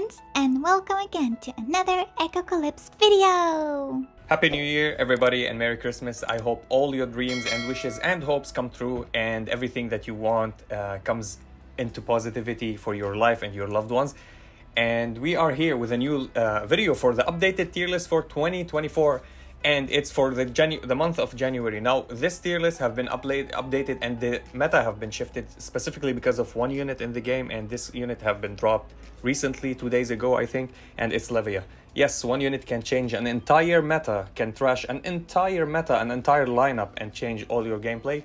friends, and welcome again to another Echocalypse video! Happy New Year, everybody, and Merry Christmas. I hope all your dreams and wishes and hopes come true, and everything that you want comes into positivity for your life and your loved ones. And we are here with a new video for the updated tier list for 2024, and it's for the month of January. Now, this tier list have been updated, and the meta have been shifted specifically because of one unit in the game, and this unit have been dropped recently, 2 days ago, I think, and it's Levia. Yes, one unit can change an entire meta, can trash an entire meta, an entire lineup, and change all your gameplay,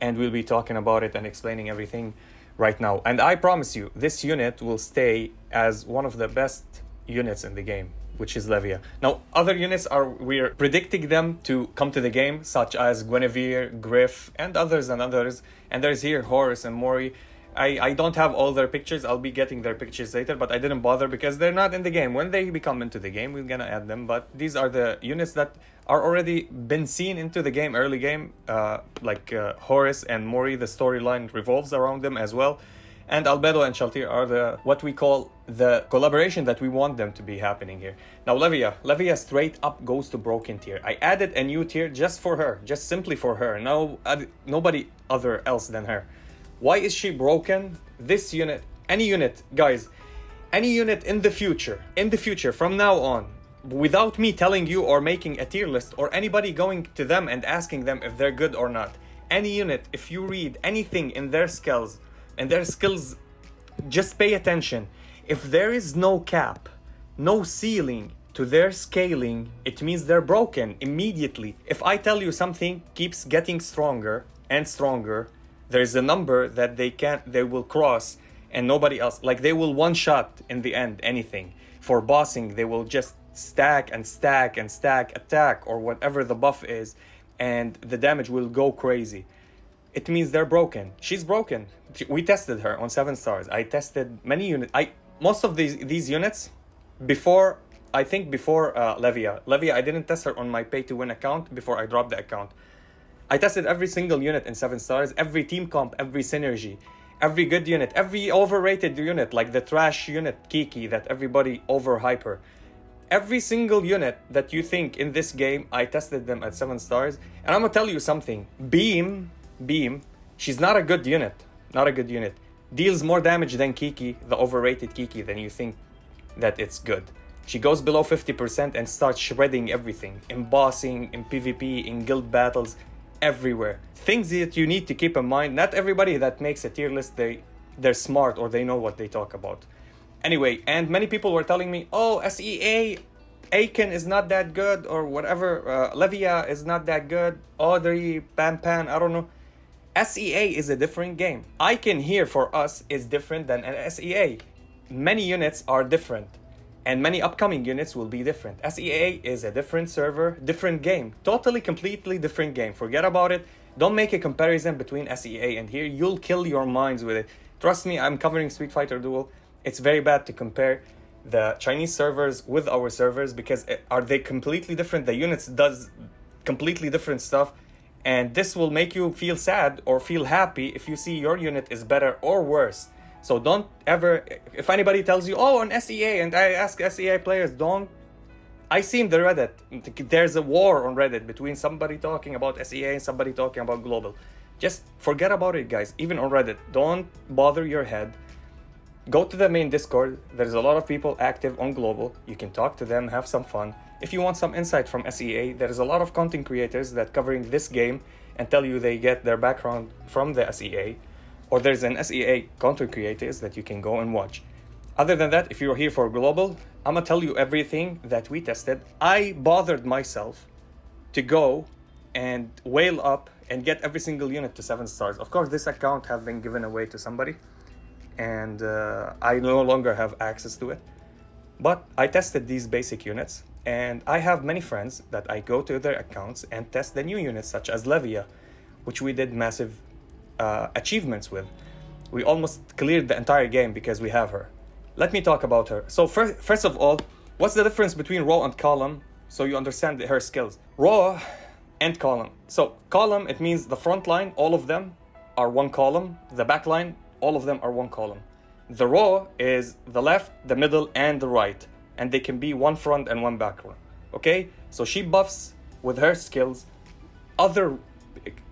and we'll be talking about it and explaining everything right now. And I promise you, this unit will stay as one of the best units in the game, which is Levia. Now, other units we're predicting them to come to the game, such as Guinevere, Griff, and others. And there's here Horus and Mori. I don't have all their pictures. I'll be getting their pictures later, but I didn't bother because they're not in the game. When they become into the game, we're gonna add them. But these are the units that are already been seen into the game, early game, like Horus and Mori. The storyline revolves around them as well. And Albedo and Shaltir are what we call the collaboration that we want them to be happening here. Now, Levia straight up goes to broken tier. I added a new tier just for her, just simply for her. No, nobody other else than her. Why is she broken? This unit, any unit, guys, any unit in the future, from now on, without me telling you or making a tier list or anybody going to them and asking them if they're good or not, any unit, if you read anything in their skills, just pay attention. If there is no cap, no ceiling to their scaling, it means they're broken immediately. If I tell you something keeps getting stronger and stronger, there's a number that they will cross and nobody else, like they will one shot in the end anything. For bossing, they will just stack attack or whatever the buff is, and the damage will go crazy. It means they're broken. She's broken. We tested her on 7 stars. I tested many units. Most of these units before Levia. Levia, I didn't test her on my pay to win account before I dropped the account. I tested every single unit in 7 stars, every team comp, every synergy, every good unit, every overrated unit, like the trash unit Kiki that everybody overhype her. Every single unit that you think in this game, I tested them at 7 stars. And I'm gonna tell you something. Beam, she's not a good unit. Not a good unit. Deals more damage than Kiki, the overrated Kiki, than you think that it's good. She goes below 50% and starts shredding everything. In bossing, in PvP, in guild battles, everywhere. Things that you need to keep in mind. Not everybody that makes a tier list, they're smart or they know what they talk about. Anyway, and many people were telling me, oh, SEA, Aiken is not that good, or whatever, Levia is not that good, Audrey, Pan, I don't know. SEA is a different game. Aiken here for us is different than an SEA. Many units are different, and many upcoming units will be different. SEA is a different server, different game. Totally, completely different game. Forget about it. Don't make a comparison between SEA and here. You'll kill your minds with it. Trust me, I'm covering Street Fighter Duel. It's very bad to compare the Chinese servers with our servers because are they completely different? The units does completely different stuff. And this will make you feel sad or feel happy if you see your unit is better or worse. So don't ever, if anybody tells you, oh, on SEA, and I ask SEA players, I see in the Reddit, there's a war on Reddit between somebody talking about SEA and somebody talking about global. Just forget about it, guys. Even on Reddit, don't bother your head. Go to the main Discord. There's a lot of people active on global. You can talk to them, have some fun. If you want some insight from SEA, there is a lot of content creators that covering this game and tell you they get their background from the SEA. Or there's an SEA content creators that you can go and watch. Other than that, if you're here for global, I'm gonna tell you everything that we tested. I bothered myself to go and whale up and get every single unit to 7 stars. Of course, this account have been given away to somebody, and I no longer have access to it. But I tested these basic units, and I have many friends that I go to their accounts and test the new units, such as Levia, which we did massive achievements with. We almost cleared the entire game because we have her. Let me talk about her. So first of all, what's the difference between row and column, so you understand her skills? Row and column. So column, it means the front line, all of them are one column. The back line, all of them are one column. The row is the left, the middle, and the right. And they can be one front and one back row. Okay? So she buffs with her skills.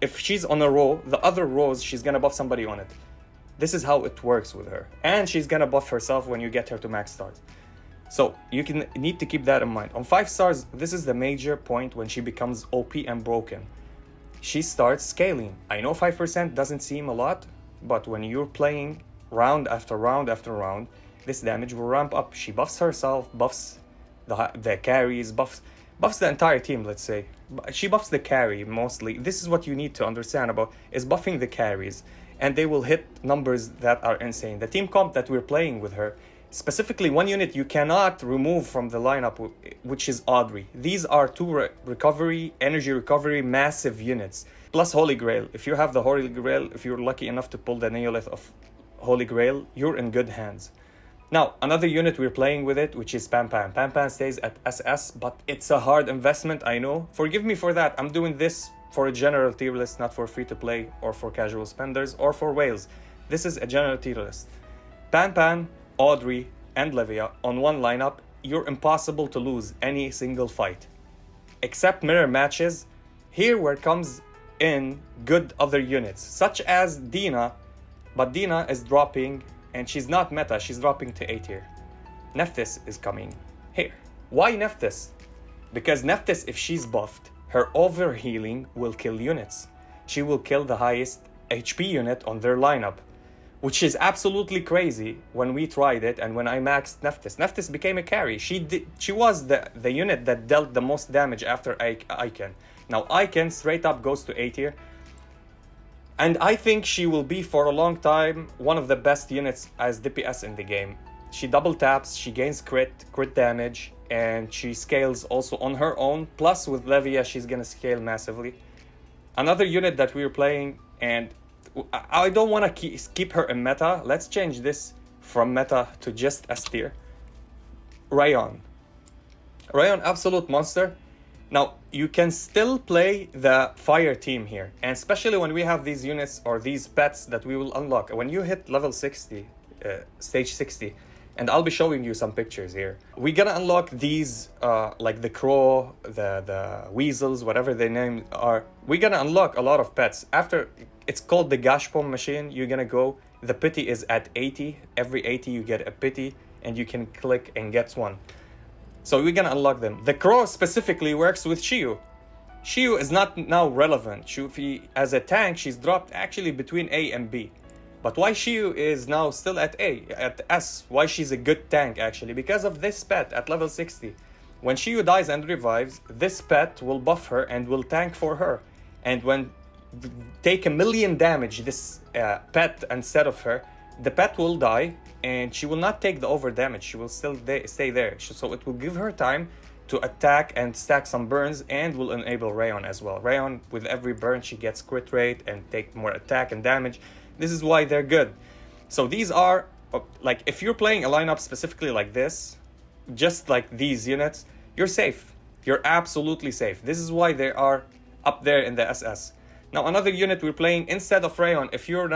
If she's on a row, the other rows, she's gonna buff somebody on it. This is how it works with her. And she's gonna buff herself when you get her to max stars. So you need to keep that in mind. On 5 stars, this is the major point when she becomes OP and broken. She starts scaling. I know 5% doesn't seem a lot, but when you're playing round after round after round, this damage will ramp up. She buffs herself, buffs the carries, buffs the entire team, let's say. She buffs the carry mostly. This is what you need to understand about, is buffing the carries. And they will hit numbers that are insane. The team comp that we're playing with her, specifically one unit you cannot remove from the lineup, which is Audrey. These are 2 energy recovery, massive units. Plus Holy Grail. If you have the Holy Grail, if you're lucky enough to pull the Neolith of Holy Grail, you're in good hands. Now, another unit we're playing with it, which is Pan Pan. Pan Pan stays at SS, but it's a hard investment, I know. Forgive me for that. I'm doing this for a general tier list, not for free-to-play or for casual spenders or for whales. This is a general tier list. Pan Pan, Audrey, and Levia on one lineup, you're impossible to lose any single fight. Except mirror matches, here where comes in good other units, such as Dina, but Dina is dropping, and she's not meta, she's dropping to A tier. Nephthys is coming here. Why Nephthys? Because Nephthys, if she's buffed, her overhealing will kill units. She will kill the highest HP unit on their lineup, which is absolutely crazy when we tried it and when I maxed Nephthys. Nephthys became a carry. She was the unit that dealt the most damage after Icon. Now Icon straight up goes to A tier. And I think she will be for a long time one of the best units as DPS in the game. She double taps, she gains crit damage, and she scales also on her own. Plus with Levia, she's gonna scale massively. Another unit that we're playing, and I don't want to keep her in meta. Let's change this from meta to just S tier. Rayon, absolute monster. Now, you can still play the fire team here, and especially when we have these units or these pets that we will unlock. When you hit level 60, stage 60, and I'll be showing you some pictures here. We're gonna unlock these, like the crow, the weasels, whatever their names are. We're gonna unlock a lot of pets. After, it's called the Gashpom machine. You're gonna go, the pity is at 80. Every 80 you get a pity, and you can click and get one. So we're gonna unlock them. The crow specifically works with Shiyu. Shiyu is not now relevant. As a tank, she's dropped actually between A and B. But why Shiyu is now still at A, at S, why she's a good tank actually, because of this pet at level 60. When Shiyu dies and revives, this pet will buff her and will tank for her. And when take 1,000,000 damage, this pet instead of her, the pet will die and she will not take the over damage. She will still stay there. So it will give her time to attack and stack some burns, and will enable Rayon as well. Rayon, with every burn, she gets crit rate and take more attack and damage. This is why they're good. So these are, like, if you're playing a lineup specifically like this, just like these units, you're safe. You're absolutely safe. This is why they are up there in the SS. Now, another unit we're playing instead of Rayon, if you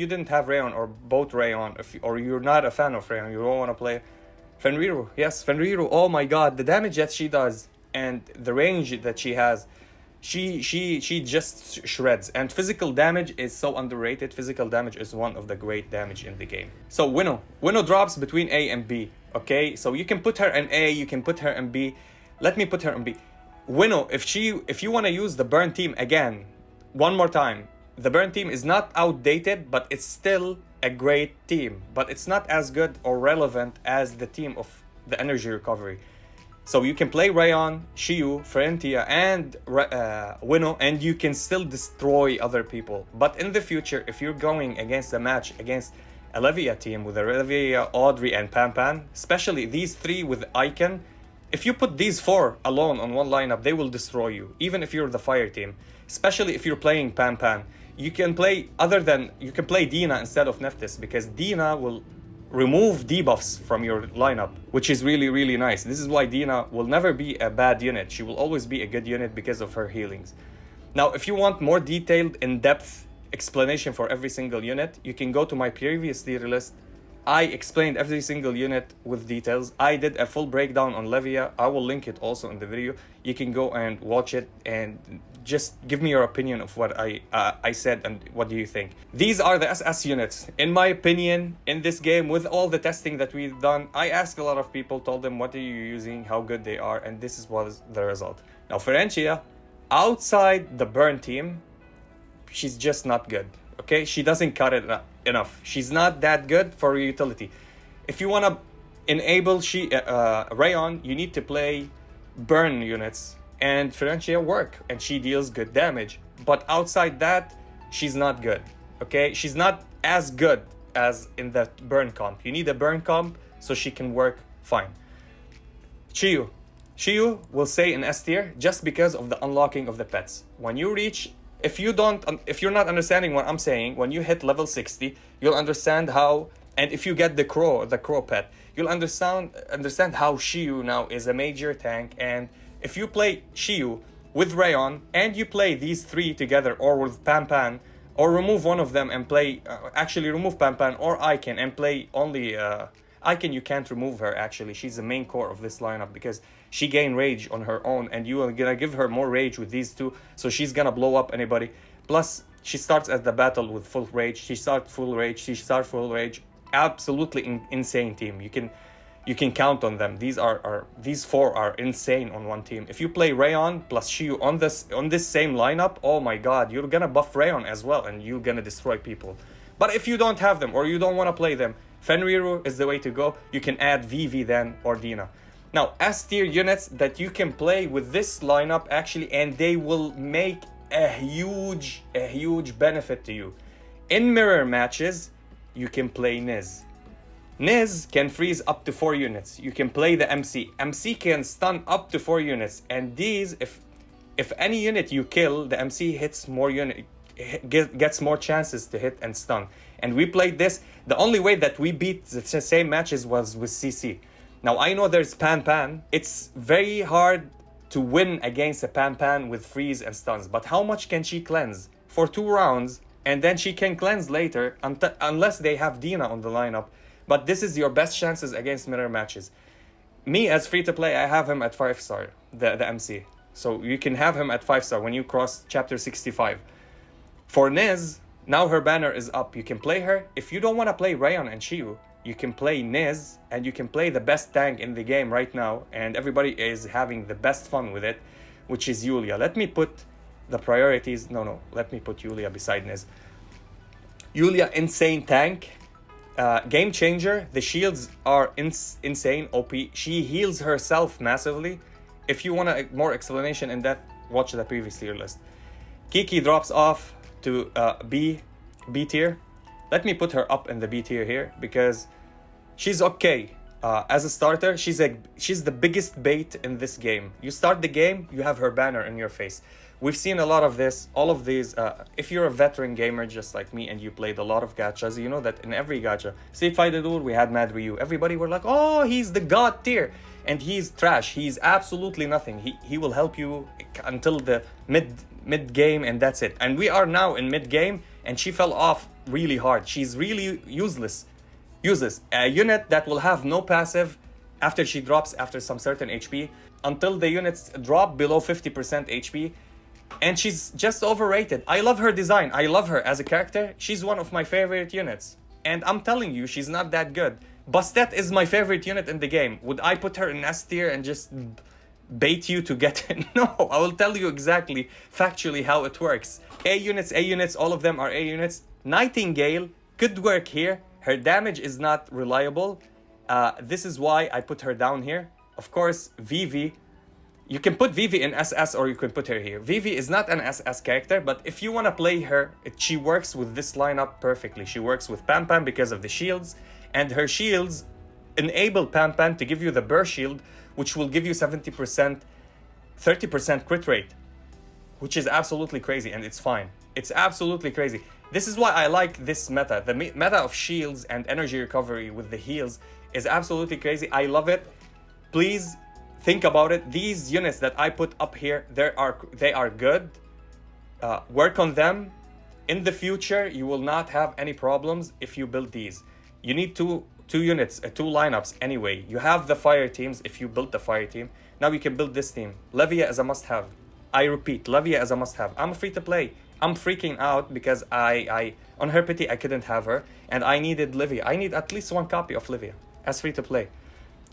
didn't have Rayon or both Rayon, or you're not a fan of Rayon, you don't want to play Fenriru. Yes, Fenriru, oh my god, the damage that she does and the range that she has, she just shreds. And physical damage is so underrated. Physical damage is one of the great damage in the game. So Winnow drops between A and B, okay? So you can put her in A, you can put her in B. Let me put her in B. Winnow, if you want to use the burn team again, one more time, the burn team is not outdated, but it's still a great team, but it's not as good or relevant as the team of the energy recovery. So you can play Rayon, Shiyu, Ferentia, and Winnow, and you can still destroy other people. But in the future, if you're going against a match against a Levia team with a Levia, Audrey, and Pan Pan, especially these three with Icon, if you put these four alone on one lineup, they will destroy you, even if you're the fire team. Especially if you're playing Pan Pan. You can play Dina instead of Nephthys, because Dina will remove debuffs from your lineup, which is really, really nice. This is why Dina will never be a bad unit. She will always be a good unit because of her healings. Now, if you want more detailed, in-depth explanation for every single unit, you can go to my previous tier list I explained every single unit with details. I did a full breakdown on Levia. I will link it also in the video. You can go and watch it and just give me your opinion of what I said and what do you think. These are the SS units. In my opinion, in this game, with all the testing that we've done, I asked a lot of people, told them what are you using, how good they are, and this was the result. Now, Ferencia, outside the burn team, she's just not good. Okay, she doesn't cut it enough. She's not that good for utility. If you want to enable Rayon, you need to play burn units, and Ferencia work, and she deals good damage. But outside that, she's not good. Okay, she's not as good as in the burn comp. You need a burn comp so she can work fine. Shiyu will stay in S tier just because of the unlocking of the pets. When you reach, if you're not understanding what I'm saying, when you hit level 60, you'll understand how, and if you get the crow pet, you'll understand how Shiyu now is a major tank. And if you play Shiyu with Rayon and you play these three together, or with Pan, or remove one of them and play, actually remove Pan or Icon and play only Icon, you can't remove her actually. She's the main core of this lineup because she gained rage on her own, and you are gonna give her more rage with these two, so she's gonna blow up anybody. Plus, she starts at the battle with full rage. She starts full rage. Absolutely insane team. You can count on them. These four are insane on one team. If you play Rayon plus Shiyu on this same lineup, oh my god, you're gonna buff Rayon as well, and you're gonna destroy people. But if you don't have them or you don't want to play them, Fenriru is the way to go. You can add Vivi then or Dina. Now, S tier units that you can play with this lineup actually, and they will make a huge benefit to you. In mirror matches, you can play Niz. Niz can freeze up to 4 units. You can play the MC. MC can stun up to 4 units. And these, if any unit you kill, the MC hits more gets more chances to hit and stun. And we played this. The only way that we beat the same matches was with CC. Now, I know there's Pan. It's very hard to win against a Pan with freeze and stuns. But how much can she cleanse? For 2 rounds, and then she can cleanse later, unless they have Dina on the lineup. But this is your best chances against mirror matches. Me, as free-to-play, I have him at 5-star, the MC. So you can have him at 5-star when you cross chapter 65. For Niz, now her banner is up. You can play her. If you don't want to play Rayon and Shiyu, you can play Niz, and you can play the best tank in the game right now, and everybody is having the best fun with it, which is Yulia. Let me put the priorities. Let me put Yulia beside Niz. Yulia, insane tank. Game changer. The shields are insane OP. She heals herself massively. If you want more explanation in that, watch the previous tier list. Kiki drops off to B tier. Let me put her up in the B tier here because she's okay. As a starter, she's the biggest bait in this game. You start the game, you have her banner in your face. We've seen a lot of this, all of these. If you're a veteran gamer just like me and you played a lot of gachas, you know that in every gacha, Street Fighter Duel, we had Mad Ryu. Everybody were like, oh, he's the god tier. And he's trash. He's absolutely nothing. He will help you until the mid game, and that's it. And we are now in mid game, and she fell off really hard. She's really useless. A unit that will have no passive after she drops after some certain HP until the units drop below 50% HP. And she's just overrated. I love her design. I love her as a character. She's one of my favorite units. And I'm telling you, she's not that good. Bastet is my favorite unit in the game. Would I put her in S tier and just bait you to get it? No, I will tell you exactly, factually, how it works. A units, all of them are A units. Nightingale could work here. Her damage is not reliable. This is why I put her down here. Of course, Vivi. You can put Vivi in SS or you can put her here. Vivi is not an SS character, but if you want to play her, she works with this lineup perfectly. She works with Pan because of the shields, and her shields enable Pan to give you the burst shield, which will give you 70%, 30% crit rate, which is absolutely crazy, and it's fine. It's absolutely crazy. This is why I like this meta. The meta of shields and energy recovery with the heals is absolutely crazy. I love it. Please think about it. These units that I put up here, they are good. Work on them. In the future, you will not have any problems if you build these. You need to two units, two lineups anyway. You have the fire teams if you built the fire team. Now you can build this team. Levia is a must-have. I repeat, Levia is a must-have. I'm free to play. I'm freaking out because I on her pity I couldn't have her, and I needed Livia. I need at least one copy of Livia as free to play.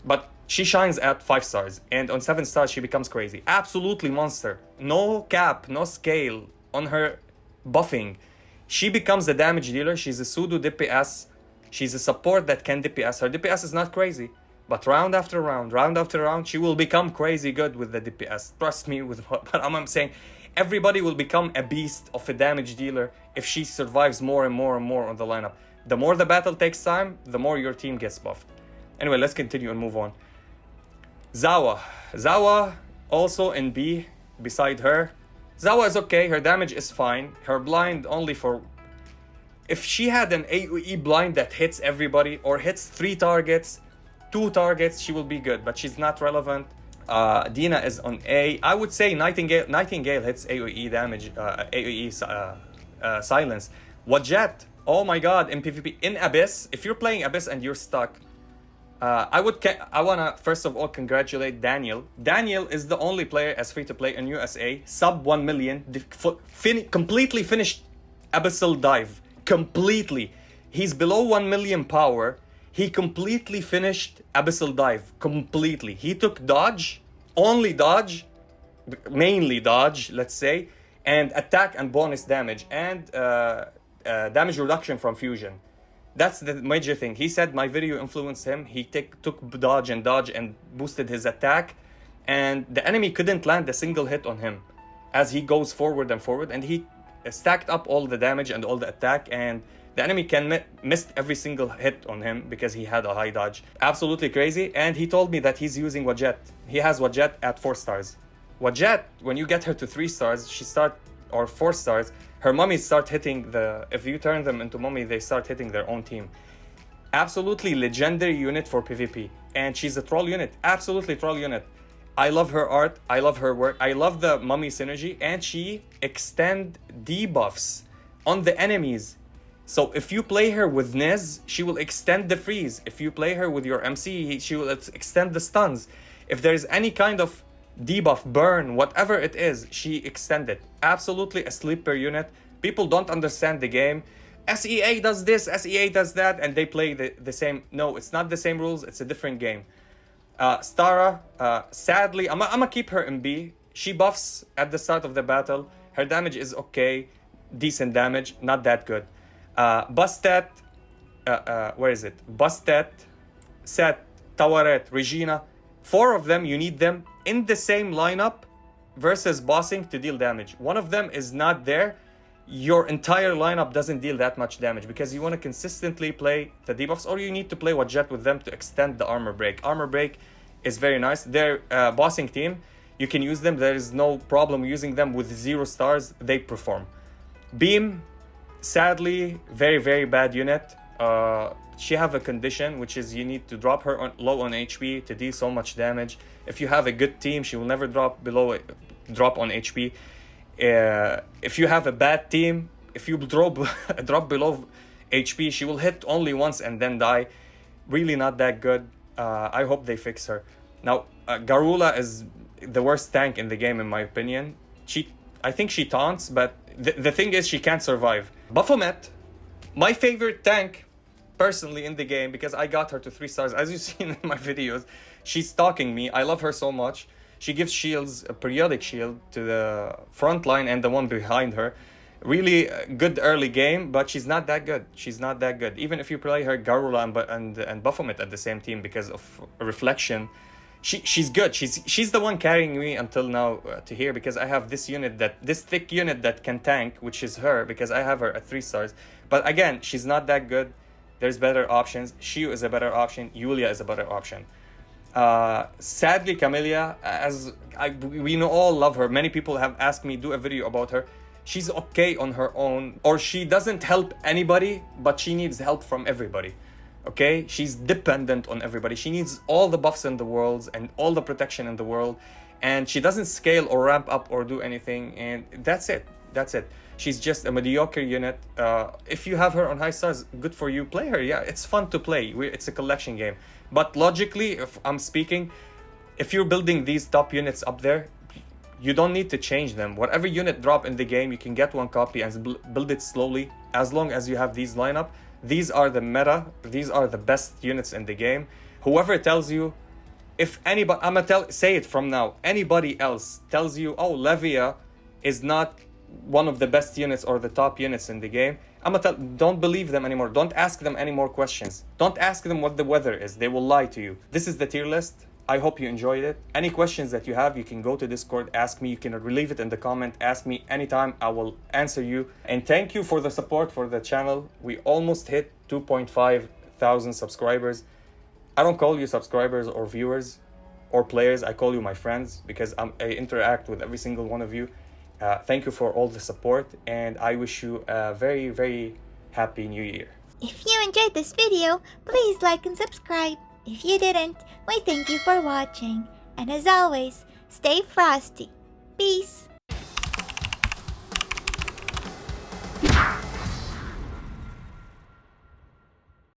But she shines at 5 stars, and on 7 stars she becomes crazy. Absolutely monster. No cap, no scale on her buffing. She becomes a damage dealer. She's a pseudo DPS. She's a support that can DPS. Her DPS is not crazy, but round after round, she will become crazy good with the DPS. Trust me with what I'm saying. Everybody will become a beast of a damage dealer if she survives more and more and more on the lineup. The more the battle takes time, the more your team gets buffed. Anyway, let's continue and move on. Zawa also in B beside her. Zawa is okay, her damage is fine. Her blind only for... If she had an AoE blind that hits everybody or hits 3 targets, 2 targets, she will be good, but she's not relevant. Dina is on A. I would say Nightingale hits AoE damage, AoE silence. Wajet, oh my god, in PvP, in Abyss, if you're playing Abyss and you're stuck, I wanna first of all congratulate Daniel. Daniel is the only player as free to play in USA, sub 1 million, completely finished Abyssal Dive. Completely. He's below 1 million power. He completely finished Abyssal Dive. Completely. He took dodge, only dodge, mainly dodge, let's say, and attack and bonus damage, and damage reduction from fusion. That's the major thing. He said my video influenced him. He took dodge and boosted his attack, and the enemy couldn't land a single hit on him as he goes forward and forward, and he stacked up all the damage and all the attack, and the enemy missed every single hit on him because he had a high dodge. Absolutely crazy. And he told me that he's using Wajet. He has Wajet at 4 stars. Wajet, when you get her to 3 stars, or 4 stars, her mummies start hitting if you turn them into mummy, they start hitting their own team. Absolutely legendary unit for PvP. And she's a troll unit. Absolutely troll unit. I love her art. I love her work. I love the mummy synergy. And she extend debuffs on the enemies. So if you play her with Niz, she will extend the freeze. If you play her with your MC, she will extend the stuns. If there is any kind of debuff, burn, whatever it is, she extended. Absolutely a sleeper unit. People don't understand the game. SEA does this, SEA does that, and they play the same. No, it's not the same rules. It's a different game. Stara, sadly, I'm gonna keep her in B. She buffs at the start of the battle. Her damage is okay. Decent damage, not that good. Bastet, where is it? Bastet, Set, Tawaret, Regina. 4 of them, you need them in the same lineup versus bossing to deal damage. One of them is not there. Your entire lineup doesn't deal that much damage because you want to consistently play the debuffs, or you need to play Wajet with them to extend the armor break. Armor break is very nice. They're bossing team. You can use them. There is no problem using them with 0 stars. They perform. Beam, sadly, very, very bad unit. She have a condition, which is you need to drop her low on HP to deal so much damage. If you have a good team, she will never drop on HP. If you have a bad team, if you drop below HP, she will hit only once and then die. Really not that good. I hope they fix her. Now, Garula is the worst tank in the game, in my opinion. I think she taunts, but the thing is she can't survive. Baphomet, my favorite tank, personally, in the game, because I got her to 3 stars. As you've seen in my videos, she's stalking me. I love her so much. She gives shields, a periodic shield to the front line and the one behind her. Really good early game, but she's not that good. She's not that good. Even if you play her Garula and Baphomet at the same team because of reflection, she's good. She's the one carrying me until now to here, because I have this thick unit that can tank, which is her, because I have her at 3 stars. But again, she's not that good. There's better options. Shiu is a better option. Yulia is a better option. Sadly, Camellia, we all love her. Many people have asked me do a video about her. She's okay on her own, or she doesn't help anybody, but she needs help from everybody. Okay, she's dependent on everybody. She needs all the buffs in the world and all the protection in the world, and she doesn't scale or ramp up or do anything, and that's it. she's just a mediocre unit. If you have her on high stars, good for you, play her. Yeah, it's fun to play. It's a collection game. But logically, if I'm speaking, if you're building these top units up there, you don't need to change them. Whatever unit drop in the game, you can get one copy and build it slowly. As long as you have these lineup, these are the meta, these are the best units in the game. Whoever tells you, if anybody, I'm gonna say it from now, anybody else tells you, oh, Levia is not one of the best units or the top units in the game, don't believe them anymore. Don't ask them any more questions. Don't ask them what the weather is. They will lie to you. This is the tier list. I hope you enjoyed it. Any questions that you have, you can go to Discord, ask me. You can leave it in the comment, ask me anytime. I will answer you. And thank you for the support for the channel. We almost hit 2,500 subscribers. I don't call you subscribers or viewers or players. I call you my friends because I interact with every single one of you. Thank you for all the support, and I wish you a very, very happy new year. If you enjoyed this video, please like and subscribe. If you didn't, we thank you for watching. And as always, stay frosty. Peace.